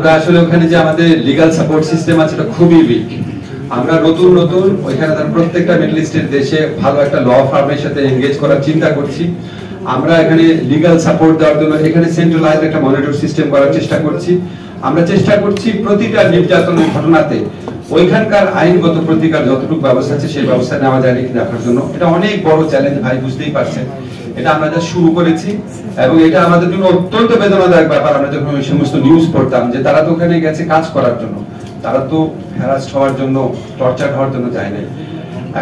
আমরা আসলে ওখানে যে আমাদের লিগ্যাল সাপোর্ট সিস্টেম আছে এটা খুবই উইক। আমরা নতুন ওইখানে প্রত্যেকটা মিডল ইস্টের দেশে ভালো একটা ল ফার্মের সাথে এনগেজ করার চিন্তা করছি। আমরা এখানে লিগ্যাল সাপোর্ট দেওয়ার জন্য এখানে সেন্ট্রালাইজড একটা মনিটর সিস্টেম করার চেষ্টা করছি। আমরা চেষ্টা করছি প্রতিটা নির্যাতনের ঘটনাতে ওইখানকার আইনগত প্রতিকার যতটুকু ব্যবস্থা আছে সেই ব্যবস্থা নেওয়া যায় নাকি দেখার জন্য। এটা অনেক বড় চ্যালেঞ্জ ভাই, বুঝতেই পারছেন। এটা আমরা যা শুরু করেছি এবং এটা আমাদের জন্য অত্যন্ত বেদনাদায়ক ব্যাপার। আমরা যখন ওই সমস্ত নিউজ পড়তাম যে তারা তো ওখানে গেছে কাজ করার জন্য, তারা তো হ্যারাস্ট হওয়ার জন্য, টর্চার হওয়ার জন্য যায় নাই।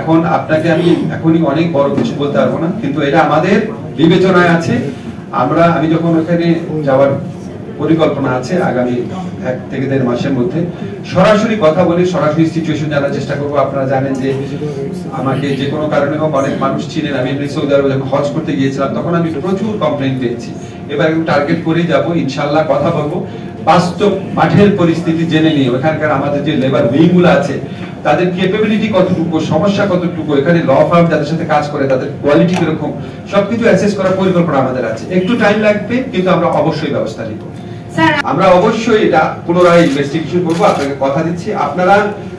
এখন আপনাকে আমি এখনই অনেক বড় কিছু বলতে পারবো না, কিন্তু এটা আমাদের বিবেচনায় আছে। আমি যখন ওখানে যাওয়ার পরিকল্পনা আছে আগামী 1 থেকে 1.5 মাসের মধ্যে সরাসরি কথা বলে সরাসরি সিচুয়েশন জানার চেষ্টা করবো। আপনারা জানেন যে আমাকে যে কোনো কারণে হোক অনেক মানুষ চিনেন। আমি সৌদি আরবে যখন হজ করতে গিয়েছিলাম তখন আমি প্রচুর কমপ্লেইন পেয়েছি। এবার একটু টার্গেট করেই যাবো, ইনশাল্লাহ কথা বলবো, বাস্তব মাঠের পরিস্থিতি জেনে নিয়ে ওখানকার আমাদের যে লেবার উইং গুলো আছে তাদের ক্যাপাবিলিটি কতটুকু, সমস্যা কতটুকু, এখানে ল ফার্ম যাদের সাথে কাজ করে তাদের কোয়ালিটি কিরকম, সবকিছু অ্যাসেস করার পরিকল্পনা আমাদের আছে। একটু টাইম লাগবে, কিন্তু আমরা অবশ্যই ব্যবস্থা নিব। আমরা অবশ্যই এটা পুনরায় ইনভেস্টিগেশন করবো, আপনাকে কথা দিচ্ছি।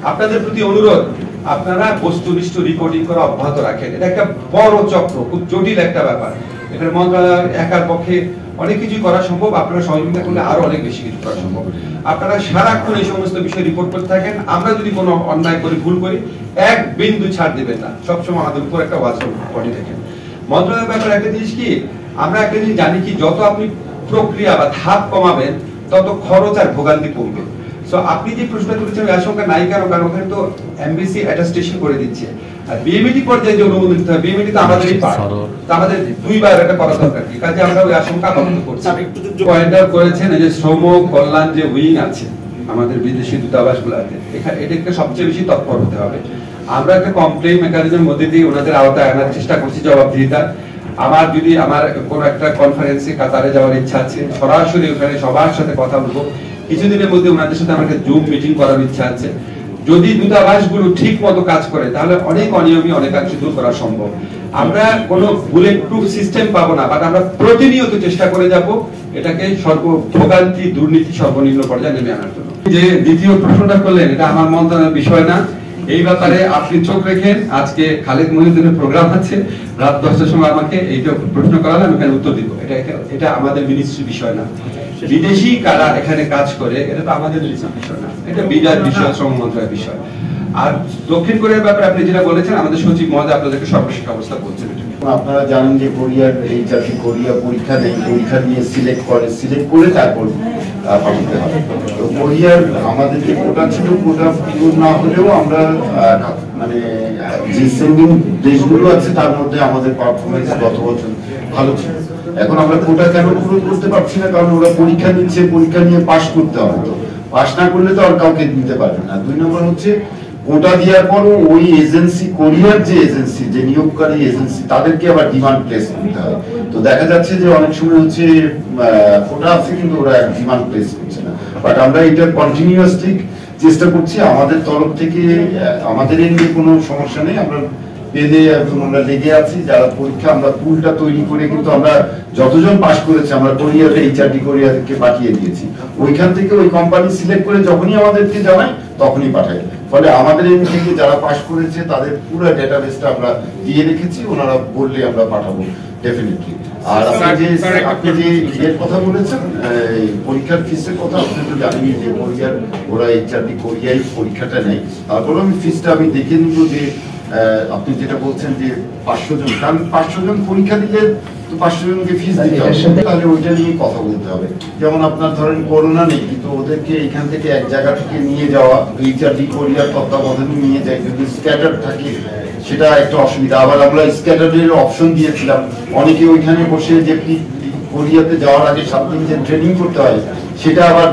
আপনাদের প্রতি অনুরোধ, আপনারা বস্তুনিষ্ঠ রিপোর্টিং করা অব্যাহত রাখেন। এটা একটা বড় চক্র, খুব জটিল একটা ব্যাপার। এখানে মন্ত্রণালয় একার পক্ষে অনেক কিছু করা সম্ভব, আপনারা সহযোগিতা করলে আরো অনেক বেশি কিছু করা সম্ভব। আপনারা সারাক্ষণ এই সমস্ত বিষয় রিপোর্ট করতে থাকেন। আমরা যদি কোনো অন্যায় করি, ভুল করি, এক বিন্দু ছাড় দিবেন না, সবসময় আমাদের উপর একটা ওয়াচ বডি রাখেন। মন্ত্রণালয়ের ব্যাপারে একটা জিনিস কি, আমরা একটা জিনিস জানি কি, যত আপনি প্রক্রিয়া বা ধাপ কমাবেন তত খরচ আর ভোগান্তি কমবে। সো আপনি যে প্রশ্ন করেছেন আশঙ্কা নাই কারণ ওখানে তো এমবিসি অ্যাটাস্টেশন করে দিচ্ছে। আর বিএমইটি পর্যায়ে যে অনুমোদন দিতে হয়, বিএমইটি তো আমাদেরই পার্ট, তো আমাদের 2 বার এটা করা দরকার। কি কাজে আমরা ওই আশঙ্কা ব্যক্ত করছি। পয়েন্ট আউট করেছেন এই যে শ্রম কল্যাণ যে উইং আছে আমাদের বিদেশি দূতাবাসগুলোতে, এটাকে সবচেয়ে বেশি তৎপর হতে হবে। আমরা একটা কমপ্লেইন মেকানিজমের মধ্যে দিয়ে ওনাদের আওতায় আনার চেষ্টা করছি জবাবদিহিতা। আমার কোন একটা কনফারেন্সে কাতারে যাওয়ার ইচ্ছা আছে, সরাসরি ওখানে সবার সাথে কথা বলবো। কিছুদিনের মধ্যে ওনাদের সাথে আমাকে জুম মিটিং করার ইচ্ছা আছে। যদি দূতাবাসগুলো ঠিক মতো কাজ করে তাহলে অনেক অনিয়মই অনেকাংশে দূর করা সম্ভব। আমরা কোনো বুলেট প্রুফ সিস্টেম পাবো না, বাট আমরা প্রতিনিয়ত চেষ্টা করে যাব এটাকে ভোগান্তি দুর্নীতি সর্বনিম্ন পর্যায়ে নেমে আনার জন্য। যে দ্বিতীয় প্রশ্নটা করলেন, এটা আমার মন্ত্রণালয়ের বিষয় না। এই ব্যাপারে আপনি চোখ রেখেন, আজকে খালেদ মহিউদ্দিনের প্রোগ্রাম আছে রাত 10টার সময়, আমাকে এইটা প্রশ্ন করালে আমি এখানে উত্তর দিব। এটা আমাদের মিনিস্ট্রির বিষয় না। বিদেশি কারা এখানে কাজ করে এটা তো আমাদের বিষয় না, এটা বিদার বিষয়, শ্রম মন্ত্রণালয়ের বিষয়। আর দক্ষিণ কোরিয়ার ব্যাপারে আপনি যেটা বলেছেন, আমাদের সচিব মহোদয় আপনাদেরকে সর্বশেষ অবস্থা বলছেন। আপনারা জানেন যে কোরিয়ার এই জাতি কোরিয়া পরীক্ষা দেয়, পরীক্ষা দিয়ে সিলেক্ট করে তারপর পাঠাতে হয়। তো কোরিয়ার আমাদের যে কোটা ছিল, কোটা পূরণ না হলেও আমরা মানে যে সেন্ডিং দেশগুলো আছে তার মধ্যে আমাদের পারফরমেন্স গত বছর ভালো ছিল। এখন আমরা কোটা কেন পূরণ করতে পারছি না? কারণ ওরা পরীক্ষা নিচ্ছে, পরীক্ষা নিয়ে পাশ করতে হবে। তো পাশ না করলে তো আর কাউকে দিতে পারবে না। 2 নম্বর হচ্ছে কোটা দেওয়ার পরও ওই এজেন্সি, কোরিয়ার যে এজেন্সি, যে নিয়োগকারী এজেন্সি, তাদেরকে আবার ডিমান্ড প্লেস করতে হয়। তো দেখা যাচ্ছে যে অনেক সময় হচ্ছে কোটা আছে কিন্তু ওরা ডিমান্ড প্লেস করছে না। বাট আমরা এটা কন্টিনিউয়াসলি চেষ্টা করছি আমাদের তরফ থেকে। আমাদের এই নিয়ে কোনো সমস্যা নেই, আমরা পেলে আমরা লেগে আছি। যারা পরীক্ষা, আমরা পুলটা তৈরি করে কিন্তু আমরা যতজন পাশ করেছে আমরা কোরিয়াতে এইচআরডি কোরিয়াকে পাঠিয়ে দিয়েছি। ওইখান থেকে ওই কোম্পানি সিলেক্ট করে যখনই আমাদেরকে জানায় তখনই পাঠায়। ফলে আমাদের এই থেকে যারা পাশ করেছে তাদের পুরো ডেটাবেসটা আমরা দিয়ে রেখেছি, ওনারা বললে আমরা পাঠাবো ডেফিনেটলি। আর আপনি যে এর কথা বলেছেন, পরীক্ষার ফিসের কথা, আপনি তো জানেন যে কোরিয়ার ওরা এইচআরডি কোরিয়ায় পরীক্ষাটা নেয়। তারপর আমি ফিসটা আমি দেখে নিব যে আপনি যেটা বলছেন যে 500 জন, কারণ 500 জন পরীক্ষা দিলে তো 500 জনকে ফিস দিতে হবে, তাহলে ওইটা নিয়ে কথা বলতে হবে। যেমন আপনার ধরেন করোনা নেই, কিন্তু ওদেরকে এখান থেকে এক জায়গা থেকে নিয়ে যাওয়া, এইচআরডি কোরিয়ার তত্ত্বাবধানে নিয়ে যায়, যদি স্ক্যাটার থাকে সেটা একটা অসুবিধা। আবার আমরা স্ক্যাটারের অপশন দিয়েছিলাম, অনেকে ওইখানে বসে যে কোরিয়াতে যাওয়ার আগে 7 দিন যে ট্রেনিং করতে হয় সেটা আবার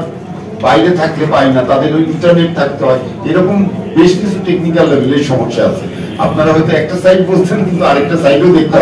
বাইরে থাকলে পায় না, তাদের ওই ইন্টারনেট থাকতে হয়। এরকম বেশ কিছু টেকনিক্যাল লেভেলের সমস্যা আছে। আপনারা হয়তো একটা সাইড বলছেন কিন্তু আরেকটা সাইডও দেখতে